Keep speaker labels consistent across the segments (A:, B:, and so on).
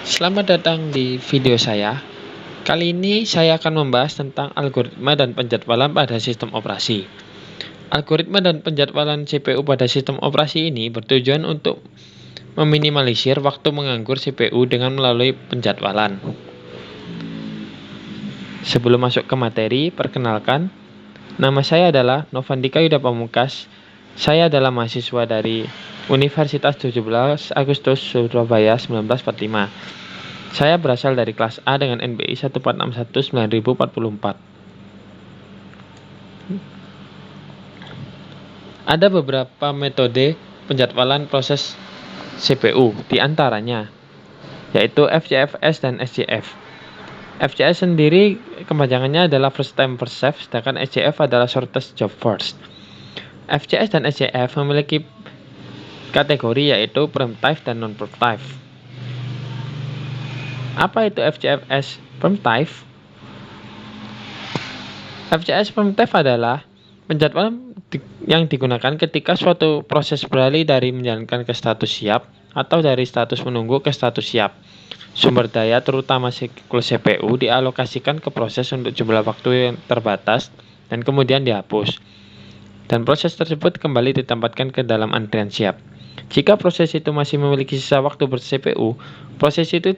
A: Selamat datang di video saya. Kali ini saya akan membahas tentang algoritma dan penjadwalan pada sistem operasi. Algoritma dan penjadwalan CPU pada sistem operasi ini bertujuan untuk meminimalisir waktu menganggur CPU dengan melalui penjadwalan. Sebelum masuk ke materi, perkenalkan, nama saya adalah Novandika Yuda Pamungkas. Saya adalah mahasiswa dari Universitas 17 Agustus Surabaya 1945. Saya berasal dari kelas A dengan NBI 14619.044. Ada beberapa metode penjadwalan proses CPU, di antaranya yaitu FCFS dan SJF. FCS sendiri kepanjangannya adalah First Time First Serve, sedangkan SJF adalah Shortest Job First. FCS dan SJF memiliki kategori yaitu preemptive dan non-preemptive. Apa itu FCFS preemptive? FCS preemptive adalah penjadwalan yang digunakan ketika suatu proses beralih dari menjalankan ke status siap atau dari status menunggu ke status siap. Sumber daya terutama siklus CPU dialokasikan ke proses untuk jumlah waktu yang terbatas dan kemudian dihapus. Dan proses tersebut kembali ditempatkan ke dalam antrian siap. Jika proses itu masih memiliki sisa waktu ber-CPU, proses itu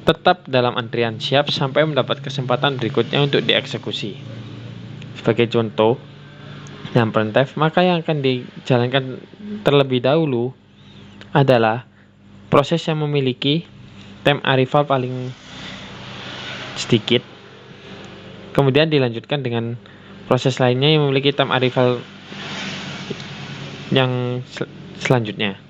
A: tetap dalam antrian siap sampai mendapat kesempatan berikutnya untuk dieksekusi. Sebagai contoh, dalam preemptive, maka yang akan dijalankan terlebih dahulu adalah proses yang memiliki time arrival paling sedikit, kemudian dilanjutkan dengan proses lainnya yang memiliki time arrival yang selanjutnya.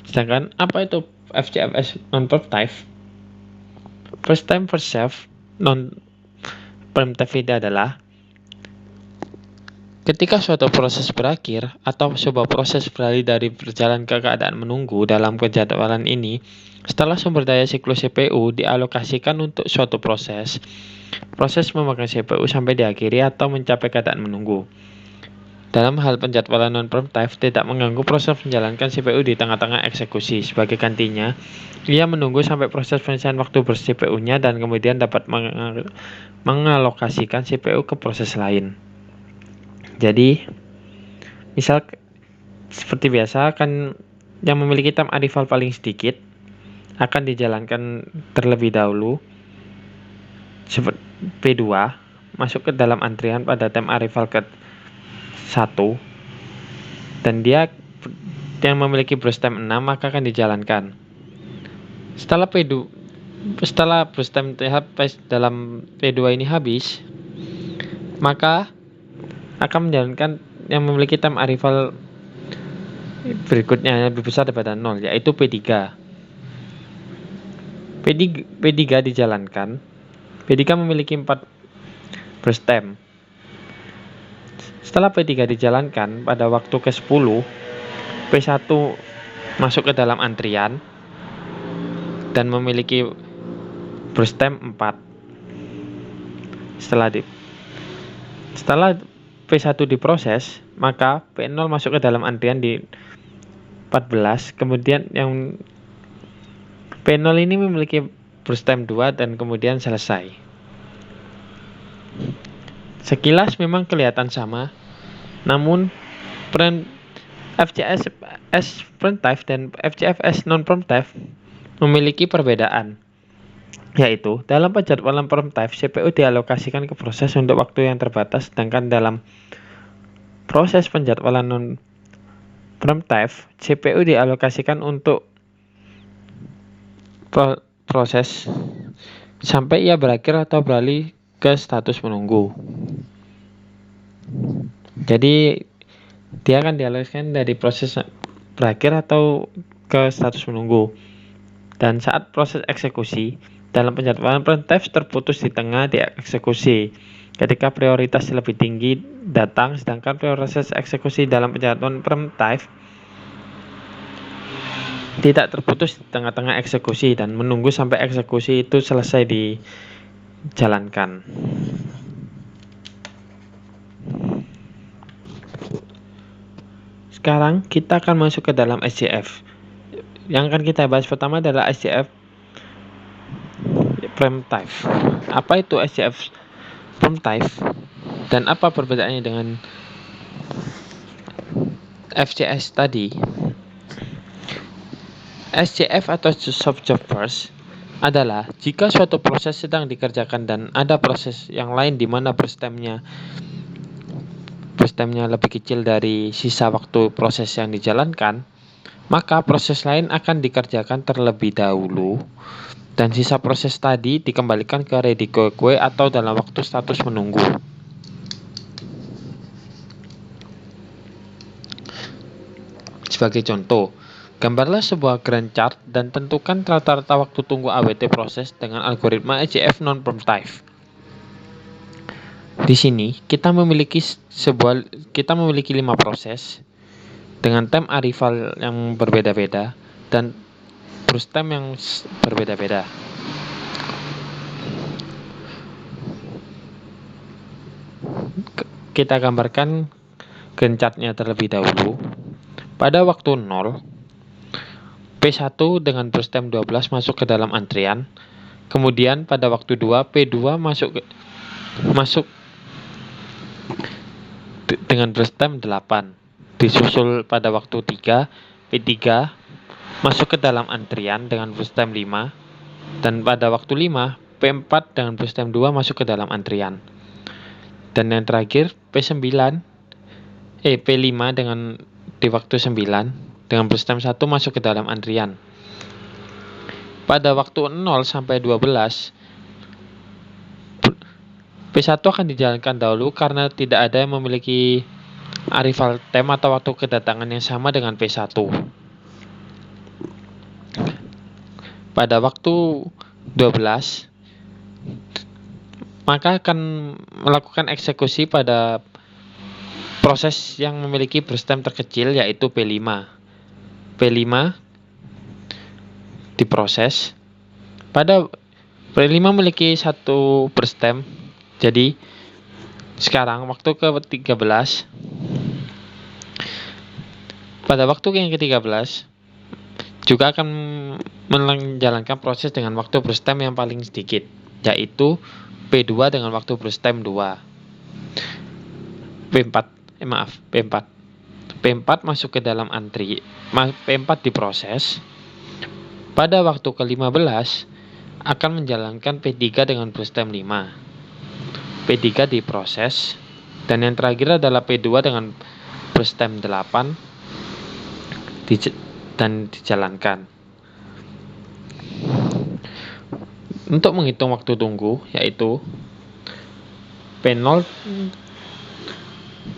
A: Sedangkan apa itu FCFS non-preemptive? First time first serve non-preemptive itu adalah ketika suatu proses berakhir atau sebuah proses beralih dari berjalan ke keadaan menunggu dalam penjadwalan ini, setelah sumber daya siklus CPU dialokasikan untuk suatu proses memegang CPU sampai diakhiri atau mencapai keadaan menunggu. Dalam hal penjadwalan non-preemptive tidak mengganggu proses menjalankan CPU di tengah-tengah eksekusi. Sebagai gantinya, ia menunggu sampai proses penyelesaian waktu ber-CPU-nya dan kemudian dapat mengalokasikan CPU ke proses lain. Jadi, misal seperti biasa akan yang memiliki time arrival paling sedikit akan dijalankan terlebih dahulu seperti P2 masuk ke dalam antrian pada time arrival ke 1 dan dia yang memiliki burst time 6 maka akan dijalankan. Setelah burst time dalam P2 ini habis, maka akan menjalankan yang memiliki time arrival berikutnya yang lebih besar daripada 0, yaitu P3. P3 dijalankan. P3 memiliki 4 burst time. Setelah P3 dijalankan pada waktu ke-10, P1 masuk ke dalam antrian dan memiliki burst time 4. Setelah P1 diproses, maka P0 masuk ke dalam antrian di 14. Kemudian yang P0 ini memiliki burst time 2 dan kemudian selesai. Sekilas memang kelihatan sama, namun FCFS preemptive dan FCFS non-preemptive memiliki perbedaan, yaitu dalam penjadwalan preemptive CPU dialokasikan ke proses untuk waktu yang terbatas, sedangkan dalam proses penjadwalan non-preemptive CPU dialokasikan untuk proses sampai ia berakhir atau beralih ke status menunggu. Jadi dia akan dialokasikan dari proses berakhir atau ke status menunggu. Dan saat proses eksekusi dalam penjadwalan preemptive terputus di tengah dieksekusi ketika prioritas lebih tinggi datang, sedangkan proses eksekusi dalam penjadwalan preemptive tidak terputus di tengah-tengah eksekusi dan menunggu sampai eksekusi itu selesai dijalankan. sekarang kita akan masuk ke dalam SJF. Yang akan kita bahas pertama adalah SJF Primitive. Apa itu SJF Primitive dan apa perbedaannya dengan FJS tadi? SJF atau soft job first adalah jika suatu proses sedang dikerjakan dan ada proses yang lain di mana berstemnya lebih kecil dari sisa waktu proses yang dijalankan, maka proses lain akan dikerjakan terlebih dahulu dan sisa proses tadi dikembalikan ke ready go queue atau dalam waktu status menunggu. Sebagai contoh, gambarlah sebuah Gantt chart dan tentukan rata-rata waktu tunggu AWT proses dengan algoritma SJF non-primitive. Di sini kita memiliki 5 proses dengan time arrival yang berbeda-beda dan burst time yang berbeda-beda. Kita gambarkan Gantt chart-nya terlebih dahulu. Pada waktu 0, P1 dengan burst time 12 masuk ke dalam antrian. Kemudian pada waktu 2, P2 masuk dengan burst time 8. Disusul pada waktu 3, P3 masuk ke dalam antrian dengan burst time 5. Dan pada waktu 5, P4 dengan burst time 2 masuk ke dalam antrian. Dan yang terakhir P5 dengan di waktu 9 dengan burst time 1 masuk ke dalam antrian. Pada waktu 0 sampai 12, P1 akan dijalankan dahulu karena tidak ada yang memiliki arrival time atau waktu kedatangan yang sama dengan P1. Pada waktu 12, maka akan melakukan eksekusi pada proses yang memiliki burst time terkecil yaitu P5. P5 diproses. Pada P5 memiliki satu burst time. Jadi sekarang waktu ke-13. Pada waktu yang ke-13 juga akan menjalankan proses dengan waktu burst time yang paling sedikit, yaitu P2 dengan waktu burst time 2. P4 masuk ke dalam P4 diproses. Pada waktu ke-15 akan menjalankan P3 dengan burst time 5. P3 diproses dan yang terakhir adalah P2 dengan burst time 8 dan dijalankan. Untuk menghitung waktu tunggu yaitu P0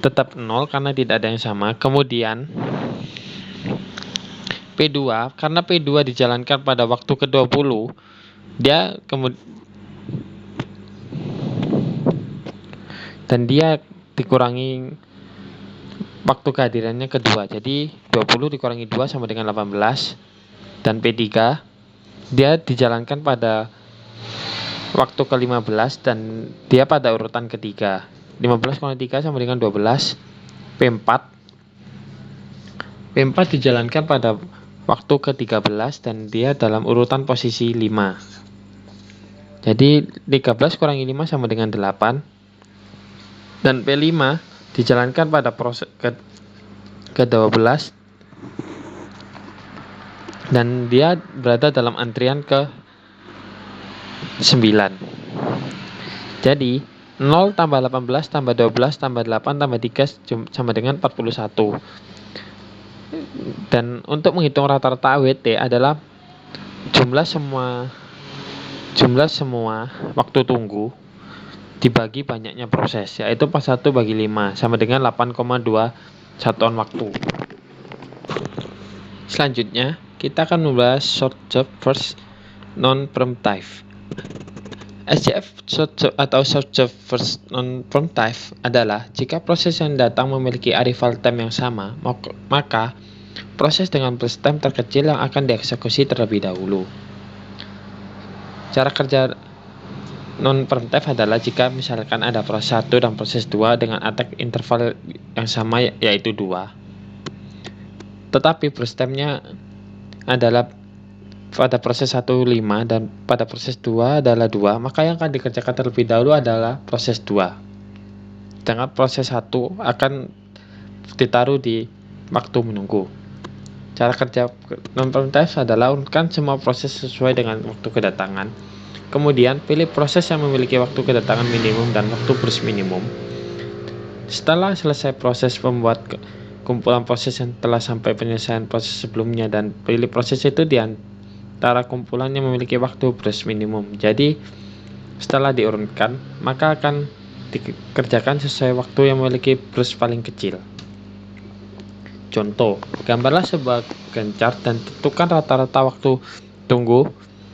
A: tetap 0 karena tidak ada yang sama. Kemudian P2 karena P2 dijalankan pada waktu ke-20, dia dikurangi waktu kehadirannya kedua. Jadi 20 dikurangi 2 sama dengan 18. Dan P3 dia dijalankan pada waktu ke-15 dan dia pada urutan ketiga. 15 kurangi 3 sama dengan 12. P4 dijalankan pada waktu ke-13 dan dia dalam urutan posisi 5. Jadi 13 kurangi 5 sama dengan 8. Dan P5 dijalankan pada proses ke-12 dan dia berada dalam antrian ke-9. Jadi 0 tambah 18 tambah 12 tambah 8 tambah 3 sama dengan 41. Dan untuk menghitung rata-rata AWT adalah jumlah semua waktu tunggu dibagi banyaknya proses, yaitu 41 bagi 5 sama dengan 8,2 satuan waktu. Selanjutnya kita akan membahas short job first non-primitive. SJF short job first non-primitive adalah jika proses yang datang memiliki arrival time yang sama, maka proses dengan burst time terkecil yang akan dieksekusi terlebih dahulu. Cara kerja non-primitive adalah jika misalkan ada proses 1 dan proses 2 dengan attack interval yang sama yaitu 2. tetapi prosesnya adalah pada proses 1 5 dan pada proses 2 adalah 2, maka yang akan dikerjakan terlebih dahulu adalah proses 2. Sedangkan proses 1 akan ditaruh di waktu menunggu. Cara kerja non-primitive adalah urutkan semua proses sesuai dengan waktu kedatangan. Kemudian pilih proses yang memiliki waktu kedatangan minimum dan waktu burst minimum. Setelah selesai proses membuat kumpulan proses yang telah sampai penyelesaian proses sebelumnya dan pilih proses itu di antara kumpulan yang memiliki waktu burst minimum. Jadi setelah diurutkan, maka akan dikerjakan sesuai waktu yang memiliki burst paling kecil. Contoh, gambarlah sebuah Gantt chart dan tentukan rata-rata waktu tunggu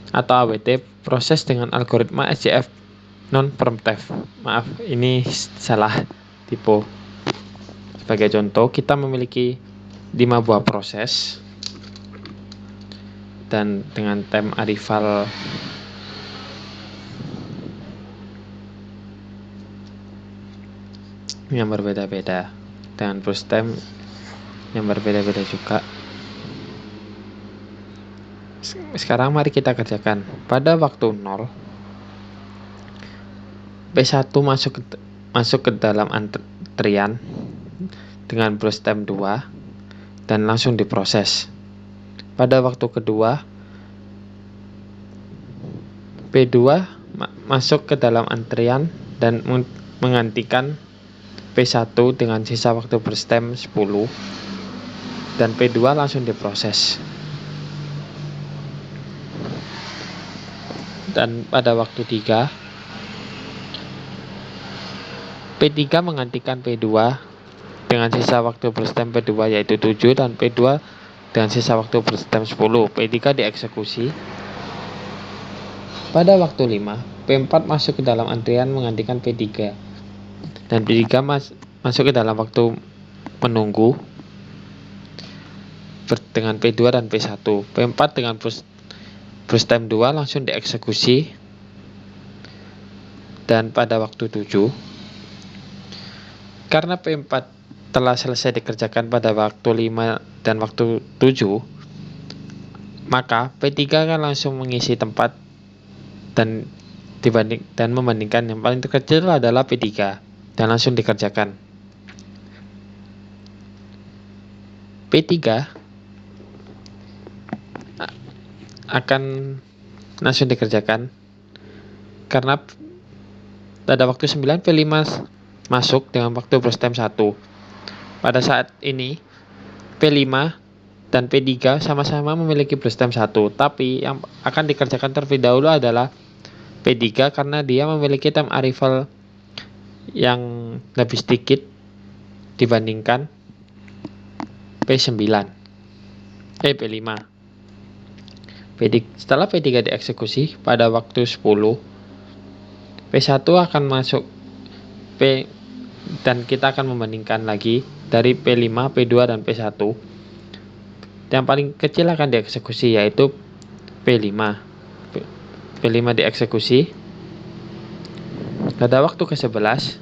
A: atau AWT proses dengan algoritma SJF non-primitive. Maaf, ini salah tipe. Sebagai contoh, kita memiliki 5 buah proses dan dengan time arrival yang berbeda-beda, dengan burst time yang berbeda-beda juga. Sekarang mari kita kerjakan. Pada waktu 0, P1 masuk ke dalam antrian dengan burst time 2 dan langsung diproses. Pada waktu kedua, P2 masuk ke dalam antrian dan menggantikan P1 dengan sisa waktu burst time 10 dan P2 langsung diproses. Dan pada waktu 3, P3 menggantikan P2 dengan sisa waktu burst time P2 yaitu 7 dan P2 dengan sisa waktu burst time 10. P3 dieksekusi. Pada waktu 5, P4 masuk ke dalam antrian menggantikan P3 dan P3 masuk ke dalam waktu menunggu dengan P2 dan P1. P4 dengan burst time 2 langsung dieksekusi. Dan pada waktu 7, karena P4 telah selesai dikerjakan pada waktu 5 dan waktu 7, maka P3 akan langsung mengisi tempat dan membandingkan yang paling terkecil adalah P3 dan langsung dikerjakan. P3 akan langsung dikerjakan karena pada waktu 9 P5 masuk dengan waktu burst time 1. Pada saat ini P5 dan P3 sama-sama memiliki burst time 1, tapi yang akan dikerjakan terlebih dahulu adalah P3 karena dia memiliki time arrival yang lebih sedikit dibandingkan P9. P5. Setelah P3 dieksekusi pada waktu 10, P1 akan masuk dan kita akan membandingkan lagi dari P5, P2 dan P1. Yang paling kecil akan dieksekusi yaitu P5. P5 dieksekusi. Pada waktu ke-11,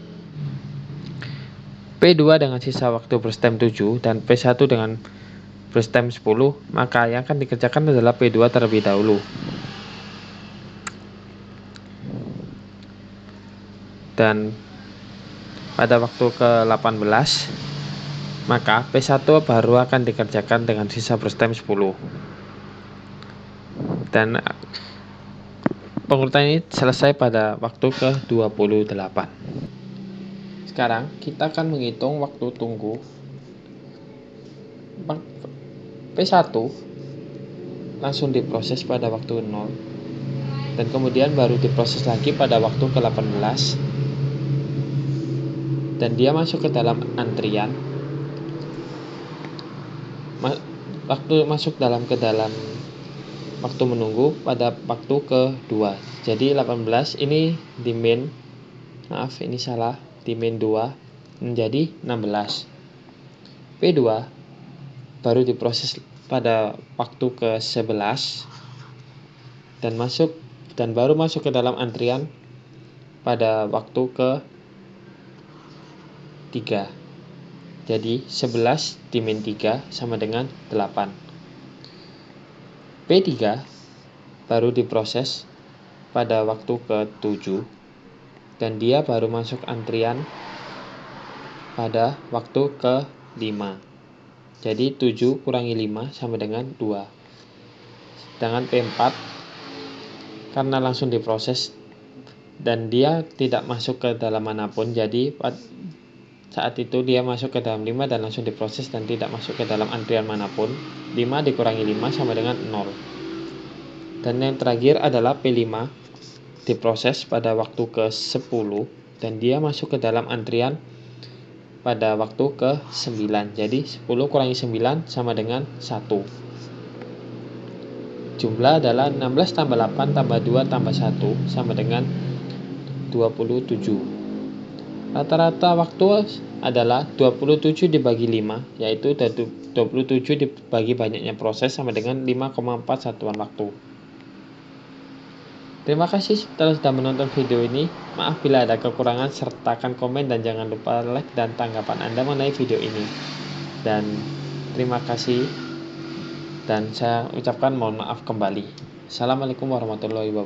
A: P2 dengan sisa waktu burst time 7 dan P1 dengan burst time 10, maka yang akan dikerjakan adalah P2 terlebih dahulu. Dan pada waktu ke-18, maka P1 baru akan dikerjakan dengan sisa burst time 10. Dan pengurutan ini selesai pada waktu ke-28. Sekarang kita akan menghitung waktu tunggu P1 langsung diproses pada waktu 0 dan kemudian baru diproses lagi pada waktu ke-18 dan dia masuk ke dalam antrian. Waktu masuk ke dalam waktu menunggu pada waktu ke-2. Jadi 18 ini di min, maaf ini salah, di min 2 menjadi 16. P2 baru diproses pada waktu ke-11 dan baru masuk ke dalam antrian pada waktu ke-3. Jadi 11 dimin 3 sama dengan 8. P3 baru diproses pada waktu ke-7 dan dia baru masuk antrian pada waktu ke-5. Jadi 7 kurangi 5 sama dengan 2. Sedangkan P4 karena langsung diproses dan dia tidak masuk ke dalam manapun, jadi saat itu dia masuk ke dalam 5 dan langsung diproses dan tidak masuk ke dalam antrian manapun. 5 dikurangi 5 sama dengan 0. Dan yang terakhir adalah P5 diproses pada waktu ke-10 dan dia masuk ke dalam antrian pada waktu ke-9. Jadi 10 kurangi 9 sama dengan 1. Jumlah adalah 16 tambah 8 tambah 2 tambah 1 sama dengan 27. Rata-rata waktu adalah 27 dibagi 5, yaitu 27 dibagi banyaknya proses sama dengan 5,4 satuan waktu. Terima kasih telah sudah menonton video ini. Maaf bila ada kekurangan, sertakan komen dan jangan lupa like dan tanggapan Anda mengenai video ini. Dan terima kasih dan saya ucapkan mohon maaf kembali. Assalamualaikum warahmatullahi wabarakatuh.